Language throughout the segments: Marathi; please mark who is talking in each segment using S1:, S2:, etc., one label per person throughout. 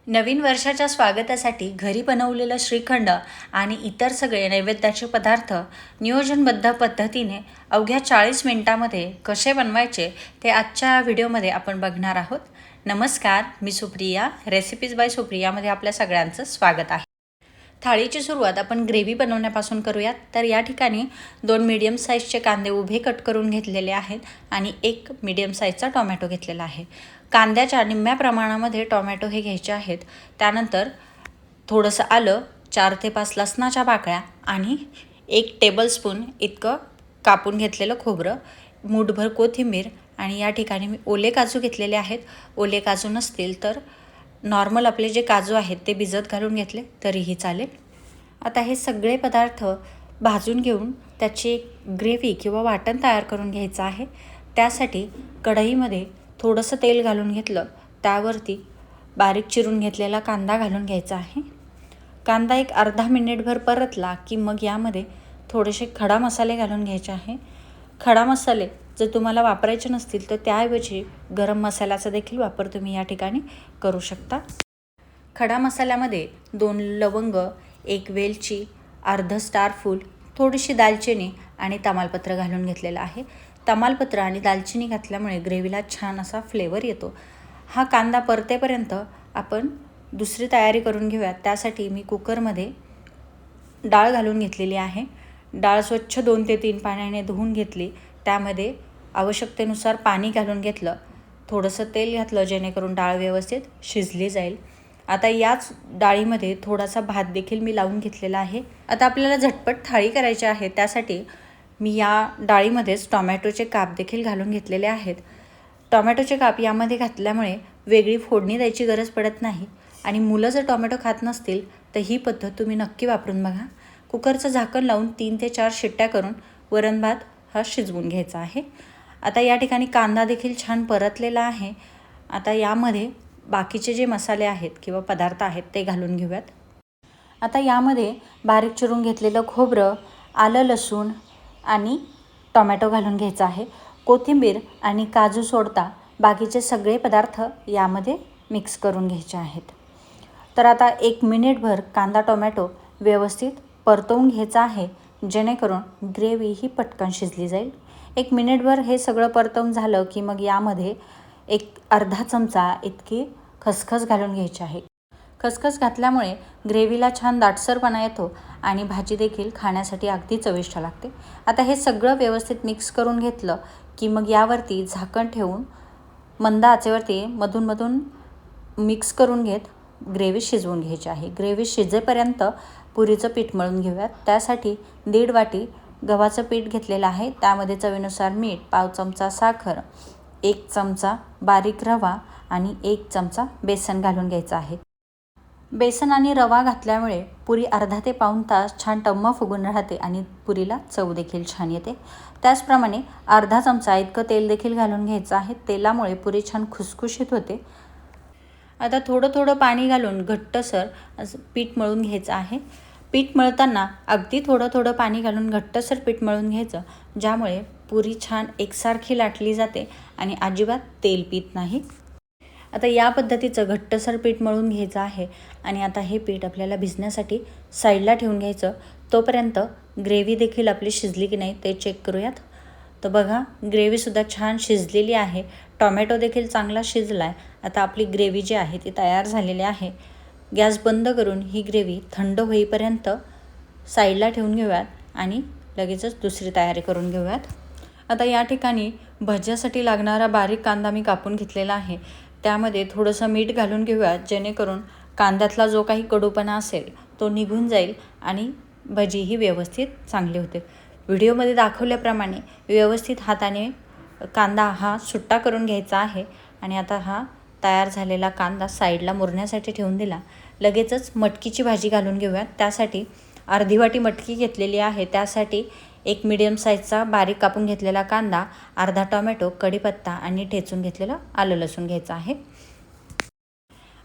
S1: नवीन वर्षाच्या स्वागतासाठी घरी बनवलेलं श्रीखंड आणि इतर सगळे नैवेद्याचे पदार्थ नियोजनबद्ध पद्धतीने अवघ्या 40 मिनिटांमध्ये कसे बनवायचे ते आजच्या व्हिडिओमध्ये आपण बघणार आहोत. नमस्कार, मी सुप्रिया, रेसिपीज बाय सुप्रियामध्ये आपल्या सगळ्यांचं स्वागत आहे. थाळीची सुरुवात आपण ग्रेव्ही बनवण्यापासून करूयात. तर या ठिकाणी 2 मीडियम साईजचे कांदे उभे कट करून घेतलेले आहेत आणि 1 मीडियम साईजचा टोमॅटो घेतलेला आहे. कांद्याच्या निम्म्या प्रमाणामध्ये टोमॅटो हे घ्यायचे आहेत. त्यानंतर थोडंसं आलं, 4 ते 5 लसणाच्या पाकळ्या आणि 1 टेबलस्पून इतकं कापून घेतलेलं खोबरं, मूठभर कोथिंबीर आणि या ठिकाणी मी ओले काजू घेतलेले आहेत. ओले काजू नसतील तर नॉर्मल आपले जे काजू आहेत ते भिजत घालून घेतले तरीही चालेल. आता हे सगळे पदार्थ भाजून घेऊन त्याची ग्रेव्ही किंवा वाटण तयार करून घ्यायचं आहे. त्यासाठी कढईमध्ये थोडंसं तेल घालून घेतलं, त्यावरती बारीक चिरून घेतलेला कांदा घालून घ्यायचा आहे. कांदा एक अर्धा मिनिटभर परतला की मग यामध्ये थोडेसे खडा मसाले घालून घ्यायचे आहे. खडा मसाले जर तुम्हाला वापरायचे नसतील तर त्याऐवजी गरम मसाल्याचा देखील वापर तुम्ही या ठिकाणी करू शकता. खडा मसाल्यामध्ये 2 लवंग, 1 वेलची, अर्ध स्टार फूल, थोडीशी दालचिनी आणि तमालपत्र घालून घेतलेलं आहे. तमालपत्र आणि दालचिनी घातल्यामुळे ग्रेव्हीला छान असा फ्लेवर येतो. हा कांदा परतेपर्यंत आपण दुसरी तयारी करून घेऊयात. त्यासाठी मी कुकरमध्ये डाळ घालून घेतलेली आहे. डाळ स्वच्छ 2 ते 3 पाण्याने धुवून घेतली. त्यामध्ये आवश्यकतेनुसार पाणी घालून घेतलं, थोडंसं तेल घातलं जेणेकरून डाळ व्यवस्थित शिजली जाईल. आता याच डाळीमध्ये थोडासा भात देखील मी लावून घेतलेला आहे. आता आपल्याला झटपट थाळी करायची आहे. त्यासाठी मी या डाळीमध्येच टोमॅटोचे काप देखील घालून घेतलेले आहेत. टोमॅटोचे काप यामध्ये घातल्यामुळे वेगळी फोडणी द्यायची गरज पडत नाही आणि मुलं जर टोमॅटो खात नसतील तर ही पद्धत तुम्ही नक्की वापरून बघा. कुकरचं झाकण लावून 3 ते 4 शिट्ट्या करून वरण भात हा शिजवून घ्यायचा आहे. आता या ठिकाणी कांदा देखील छान परतलेला आहे. आता यामध्ये बाकीचे जे मसाले आहेत किंवा पदार्थ आहेत ते घालून घेऊयात. आता यामध्ये बारीक चिरून घेतलेलं खोबरं, आलं, लसूण आणि टोमॅटो घालून घ्यायचा आहे. कोथिंबीर आणि काजू सोडता बाकीचे सगळे पदार्थ यामध्ये मिक्स करून घ्यायचे आहेत. तर आता 1 मिनिटभर कांदा टोमॅटो व्यवस्थित परतवून घ्यायचा आहे जेणेकरून ग्रेव्ही ही पटकन शिजली जाईल. 1 मिनिटभर हे सगळं परतवून झालं की मग यामध्ये एक अर्धा चमचा इतकी खसखस घालून घ्यायची आहे. खसखस घातल्यामुळे ग्रेव्हीला छान दाटसरपणा येतो आणि भाजी देखील खाण्यासाठी अगदी चविष्ट लागते. आता हे सगळं व्यवस्थित मिक्स करून घेतलं की मग यावरती झाकण ठेवून मंद आचेवरती मधून मिक्स करून घेत ग्रेव्ही शिजवून घ्यायची आहे. ग्रेव्ही शिजेपर्यंत पुरीचं पीठ मळून घेऊयात. त्यासाठी 1.5 वाटी गव्हाचं पीठ घेतलेलं आहे. त्यामध्ये चवीनुसार मीठ, पाव चमचा साखर, 1 चमचा बारीक रवा आणि 1 चमचा बेसन घालून घ्यायचं आहे. बेसन आणि रवा घातल्यामुळे पुरी अर्धा ते पाऊण तास छान टम्म फुगून राहते आणि पुरीला चव देखील छान येते. त्याचप्रमाणे अर्धा चमचा इतकं तेल देखील घालून घ्यायचं आहे. तेलामुळे पुरी छान खुसखुशीत होते. आता थोडं पाणी घालून घट्टसर असं पीठ मळून घ्यायचं आहे. पीठ मळताना अगदी थोडं पाणी घालून घट्टसर पीठ मळून घ्यायचं, ज्यामुळे पुरी छान एकसारखी लाटली जाते आणि अजिबात तेल पीत नाही. आता या पद्धतीचं घट्टसर पीठ मळून घ्यायचं आहे आणि आता हे पीठ आपल्याला भिजण्यासाठी साईडला ठेवून घ्यायचं. तोपर्यंत ग्रेव्ही देखील आपली शिजली की नाही ते चेक करूयात. तर बघा, ग्रेव्हीसुद्धा छान शिजलेली आहे. टोमॅटो देखील चांगला शिजला आहे. आता आपली ग्रेव्ही जी आहे ती तयार झालेली आहे. गॅस बंद करून ही ग्रेव्ही थंड होईपर्यंत साईडला ठेवून घेऊयात आणि लगेचच दुसरी तयारी करून घेऊयात. आता या ठिकाणी भज्यासाठी लागणारा बारीक कांदा मी कापून घेतलेला आहे. त्यामध्ये थोडंसं मीठ घालून घेऊयात जेणेकरून कांद्यातला जो काही कडूपणा असेल तो निघून जाईल आणि भजी ही व्यवस्थित चांगली होते. व्हिडिओमध्ये दाखवल्याप्रमाणे व्यवस्थित हाताने कांदा हा सुट्टा करून घ्यायचा आहे आणि आता हा तयार झालेला कांदा साईडला मुरण्यासाठी ठेवून दिला. लगेचच मटकीची भाजी घालून घेऊयात. त्यासाठी अर्धी वाटी मटकी घेतलेली आहे. त्यासाठी 1 मीडियम साईजचा बारीक कापून घेतलेला कांदा, अर्धा टोमॅटो, कढीपत्ता आणि ठेचून घेतलेलं आलं लसूण घ्यायचं आहे.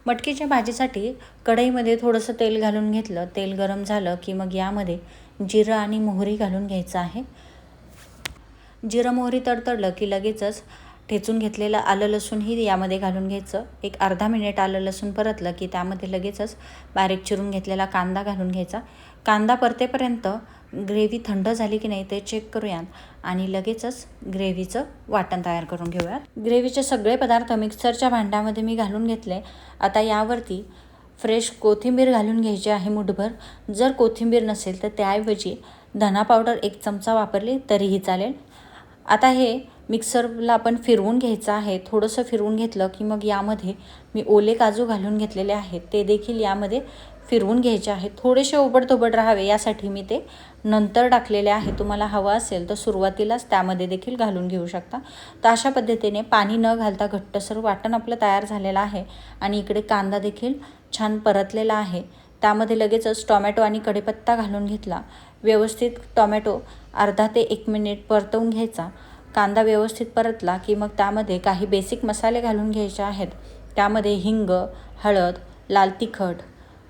S1: मटकीच्या भाजीसाठी कढईमध्ये थोडंसं तेल घालून घेतलं. तेल गरम झालं की मग यामध्ये जिरं आणि मोहरी घालून घ्यायचं आहे. जिरं मोहरी तडतडलं की लगेचच ठेचून घेतलेलं आलं लसूणही यामध्ये घालून घ्यायचं. एक अर्धा मिनिट आलं लसूण परतलं की त्यामध्ये लगेचच बारीक चिरून घेतलेला कांदा घालून घ्यायचा. कांदा परतेपर्यंत ग्रेव्ही थंड झाली की नाही ते चेक करूयात आणि लगेचच ग्रेव्हीचं वाटण तयार करून घेऊयात. ग्रेव्हीचे सगळे पदार्थ मिक्सरच्या भांड्यामध्ये मी घालून घेतले. आता यावरती फ्रेश कोथिंबीर घालून घ्यायची आहे मुठभर. जर कोथिंबीर नसेल तर त्याऐवजी धना पावडर 1 चमचा वापरली तरीही चालेल. आता हे मिक्सरला आपण फिरवून घ्यायचं आहे. थोडंसं फिरवून घेतलं की मग यामध्ये मी ओले काजू घालून घेतलेले आहेत, ते देखील यामध्ये फिरवून घ्यायचे आहेत. थोडेसे ओबडधोबड राहावे यासाठी मी ते नंतर टाकलेले आहे. तुम्हाला हवं असेल तर सुरुवातीलाच त्यामध्ये देखील घालून घेऊ शकता. तर अशा पद्धतीने पाणी न घालता घट्टसर वाटण आपलं तयार झालेलं आहे. आणि इकडे कांदा देखील छान परतलेला आहे. त्यामध्ये लगेचच टोमॅटो आणि कढीपत्ता घालून घेतला. व्यवस्थित टोमॅटो अर्धा ते 1 मिनिट परतवून घ्यायचा. कांदा व्यवस्थित परतला की मग त्यामध्ये काही बेसिक मसाले घालून घ्यायचे आहेत. त्यामध्ये हिंग, हळद, लाल तिखट,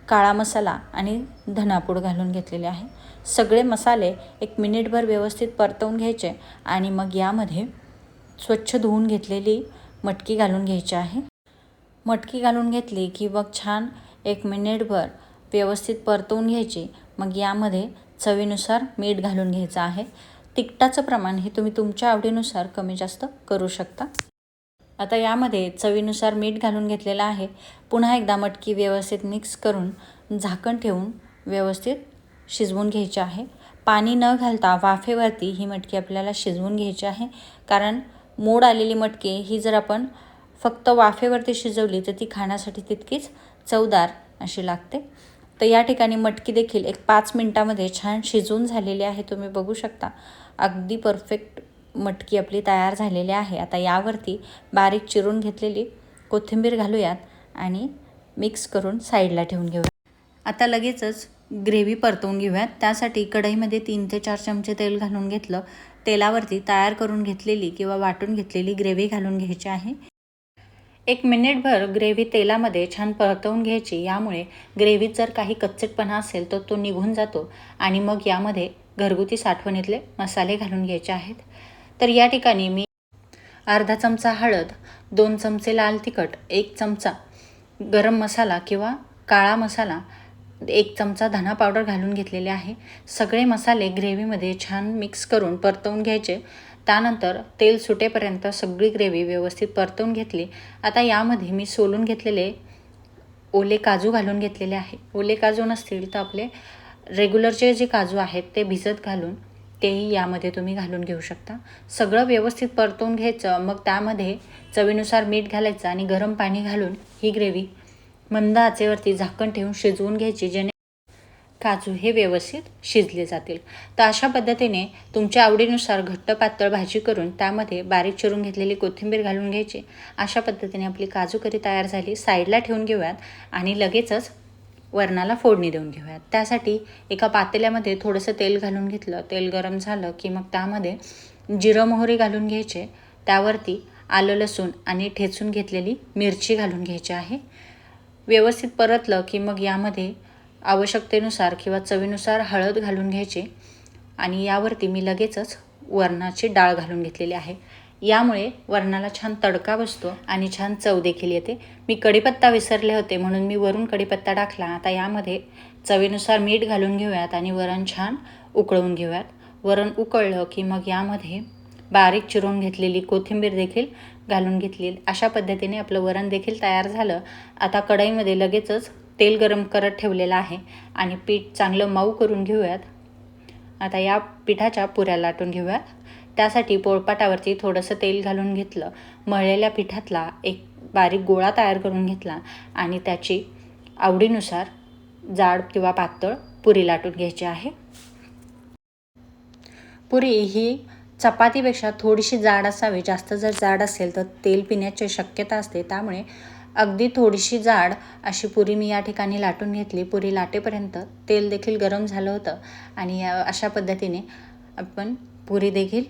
S1: काळा मसाला आणि धनापूड घालून घेतलेले आहे. सगळे मसाले 1 मिनिटभर व्यवस्थित परतवून घ्यायचे आणि मग यामध्ये स्वच्छ धुवून घेतलेली मटकी घालून घ्यायची आहे. मटकी घालून घेतली की मग छान 1 मिनिटभर व्यवस्थित परतवून घ्यायची. मग यामध्ये चवीनुसार मीठ घालून घ्यायचं आहे. तिखटाचं प्रमाण हे तुम्ही तुमच्या आवडीनुसार कमी जास्त करू शकता. आता यामध्ये चवीनुसार मीठ घालून घेतलेलं आहे. पुन्हा एकदा मटकी व्यवस्थित मिक्स करून झाकण ठेवून व्यवस्थित शिजवून घ्यायची आहे. पाणी न घालता वाफेवरती ही मटकी आपल्याला शिजवून घ्यायची आहे. कारण मोड आलेली मटकी ही जर आपण फक्त वाफेवरती शिजवली तर ती खाण्यासाठी तितकीच चवदार अशी लागते. तर या ठिकाणी मटकी देखील एक 5 मिनिटामध्ये छान शिजवून झालेली आहे. तुम्ही बघू शकता अगदी परफेक्ट मटकी आपली तयार झालेली आहे. आता यावरती बारीक चिरून घेतलेली कोथिंबीर घालूयात आणि मिक्स करून साईडला ठेवून घेऊयात. आता लगेचच ग्रेव्ही परतवून घेऊयात. त्यासाठी कढईमध्ये 3 ते 4 चमचे तेल घालून घेतलं. तेलावरती तयार करून घेतलेली किंवा वाटून घेतलेली ग्रेव्ही घालून घ्यायची आहे. 1 मिनिटभर ग्रेव्ही तेलामध्ये छान परतवून घ्यायची. यामुळे ग्रेव्हीत जर काही कच्चटपणा असेल तर तो निघून जातो आणि मग यामध्ये घरगुती साठवणीतले मसाले घालून घ्यायचे आहेत. तर या ठिकाणी मी अर्धा चमचा हळद, 2 चमचे लाल तिखट, 1 चमचा गरम मसाला किंवा काळा मसाला, 1 चमचा धना पावडर घालून घेतलेले आहे. सगळे मसाले ग्रेव्हीमध्ये छान मिक्स करून परतवून घ्यायचे. त्यानंतर तेल सुटेपर्यंत सगळी ग्रेव्ही व्यवस्थित परतवून घेतली. आता यामध्ये मी सोलून घेतलेले ओले काजू घालून घेतलेले आहे. ओले काजू नसतील तर आपले रेग्युलरचे जे काजू आहेत ते भिजत घालून तेही यामध्ये तुम्ही घालून घेऊ शकता. सगळं व्यवस्थित परतवून घ्यायचं. मग त्यामध्ये चवीनुसार मीठ घालायचं आणि गरम पाणी घालून ही ग्रेव्ही मंद आचेवरती झाकण ठेवून शिजवून घ्यायची, जेणे काजू हे व्यवस्थित शिजले जातील. तर अशा पद्धतीने तुमच्या आवडीनुसार घट्ट पातळ भाजी करून त्यामध्ये बारीक चिरून घेतलेली कोथिंबीर घालून घ्यायची. अशा पद्धतीने आपली काजू करी तयार झाली. साईडला ठेवून घेऊयात आणि लगेचच वरणाला फोडणी देऊन घेऊयात. त्यासाठी एका पातेल्यामध्ये थोडंसं तेल घालून घेतलं. तेल गरम झालं की मग त्यामध्ये जिरं मोहरी घालून घ्यायचे. त्यावरती आलं लसूण आणि ठेचून घेतलेली मिरची घालून घ्यायची आहे. व्यवस्थित परतलं की मग यामध्ये आवश्यकतेनुसार किंवा चवीनुसार हळद घालून घ्यायची आणि यावरती मी लगेचच वरणाची डाळ घालून घेतलेली आहे. यामुळे वरणाला छान तडका बसतो आणि छान चव देखील येते. मी कढीपत्ता विसरले होते म्हणून मी वरून कढीपत्ता टाकला. आता यामध्ये चवीनुसार मीठ घालून घेऊयात आणि वरण छान उकळवून घेऊयात. वरण उकळलं की मग यामध्ये बारीक चिरून घेतलेली कोथिंबीर देखील घालून घेतली. अशा पद्धतीने आपलं वरण देखील तयार झालं. आता कढईमध्ये लगेचच तेल गरम करत ठेवलेलं आहे आणि पीठ चांगलं मऊ करून घेऊयात. आता या पिठाच्या पुऱ्या लाटून घेऊयात. त्यासाठी पोळपाटावरती थोडंसं तेल घालून घेतलं. मळलेल्या पिठातला एक बारीक गोळा तयार करून घेतला आणि त्याची आवडीनुसार जाड किंवा पातळ पुरी लाटून घ्यायची आहे. पुरी ही चपातीपेक्षा थोडीशी जाड असावी. जास्त जर जाड असेल तर तेल पिण्याची शक्यता असते. त्यामुळे अगदी थोडीशी जाड अशी पुरी मी या ठिकाणी लाटून घेतली. पुरी लाटेपर्यंत तेल देखील गरम झालं होतं आणि अशा पद्धतीने आपण पुरी देखील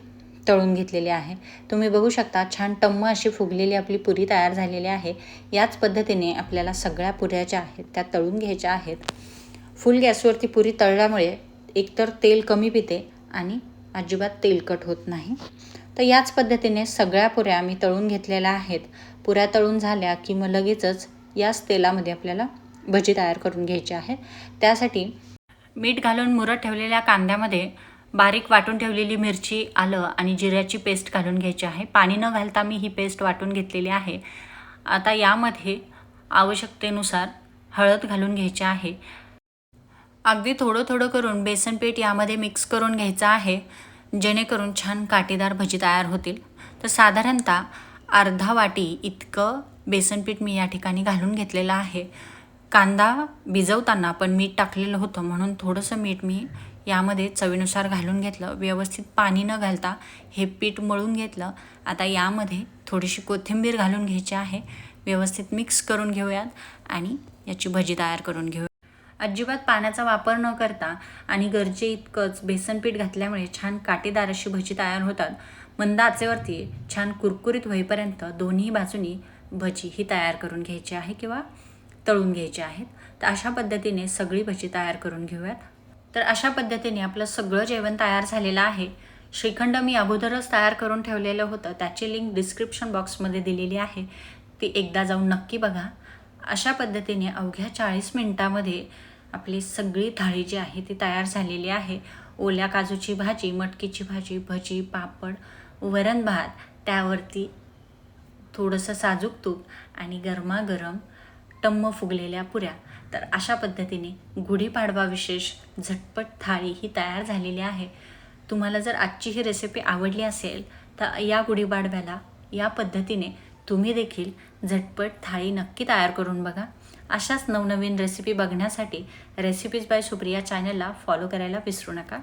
S1: तळून घेतलेली आहे. तुम्ही बघू शकता छान टम्म अशी फुगलेली आपली पुरी तयार झालेली आहे. याच पद्धतीने आपल्याला सगळ्या पुऱ्या ज्या आहेत त्या तळून घ्यायच्या आहेत. फुल गॅसवरती पुरी तळल्यामुळे एकतर तेल कमी पिते आणि अजिबात तेलकट होत नाही. तर याच पद्धतीने सगळ्या पुऱ्या मी तळून घेतलेल्या आहेत. पुऱ्या तळून झाल्या की मग लगेचच याच तेलामध्ये आपल्याला भजी तयार करून घ्यायची आहेत. त्यासाठी मीठ घालून मुरत ठेवलेल्या कांद्यामध्ये बारीक वाटून ठेवलेली मिरची, आलं आणि जिऱ्याची पेस्ट घालून घ्यायची आहे. पाणी न घालता मी ही पेस्ट वाटून घेतलेली आहे. आता यामध्ये आवश्यकतेनुसार हळद घालून घ्यायची आहे. अगदी थोडं थोडं करून बेसन पीठ यामध्ये मिक्स करून घ्यायचं आहे, जेणेकरून छान काटेदार भजी तयार होतील. तर साधारणतः अर्धा वाटी इतकं बेसन पीठ मी या ठिकाणी घालून घेतलेलं आहे. कांदा भिजवताना पण मीठ टाकलेलं होतं, म्हणून थोडंसं मीठ मी यामध्ये चवीनुसार घालून घेतलं. व्यवस्थित पाणी न घालता हे पीठ मळून घेतलं. आता यामध्ये थोडीशी कोथिंबीर घालून घ्यायची आहे. व्यवस्थित मिक्स करून घेऊयात आणि याची भजी तयार करून घेऊया. अजिबात पाण्याचा वापर न करता आणि गरजे इतकंच बेसन पीठ घातल्यामुळे छान काटेदार अशी भजी तयार होतात. मंद आचेवरती छान कुरकुरीत होईपर्यंत दोन्ही बाजूनी भजी ही तयार करून घ्यायची आहे किंवा तळून घ्यायची आहेत. तर अशा पद्धतीने सगळी भजी तयार करून घेऊयात. तर अशा पद्धतीने आपलं सगळं जेवण तयार झालेलं आहे. श्रीखंड मी अगोदरच तयार करून ठेवलेलं होतं, त्याची लिंक डिस्क्रिप्शन बॉक्समध्ये दिलेली आहे. ती एकदा जाऊन नक्की बघा. अशा पद्धतीने अवघ्या 40 मिनिटामध्ये आपली सगळी थाळी जी आहे ती तयार झालेली आहे. ओल्या काजूची भाजी, मटकीची भाजी, भजी, पापड, वरण भात, त्यावरती थोडंसं साजूक तूप आणि गरमागरम टम्म फुगलेल्या पुऱ्या. तर अशा पद्धतीने गुढीपाडवा विशेष झटपट थाळी ही तयार झालेली आहे. तुम्हाला जर आजची ही रेसिपी आवडली असेल तर या गुढीपाडव्याला या पद्धतीने तुम्ही देखील झटपट थाळी नक्की तयार करून बघा. अशाच नवनवीन रेसिपी बघण्यासाठी रेसिपीज बाय सुप्रिया चॅनलला फॉलो करायला विसरू नका.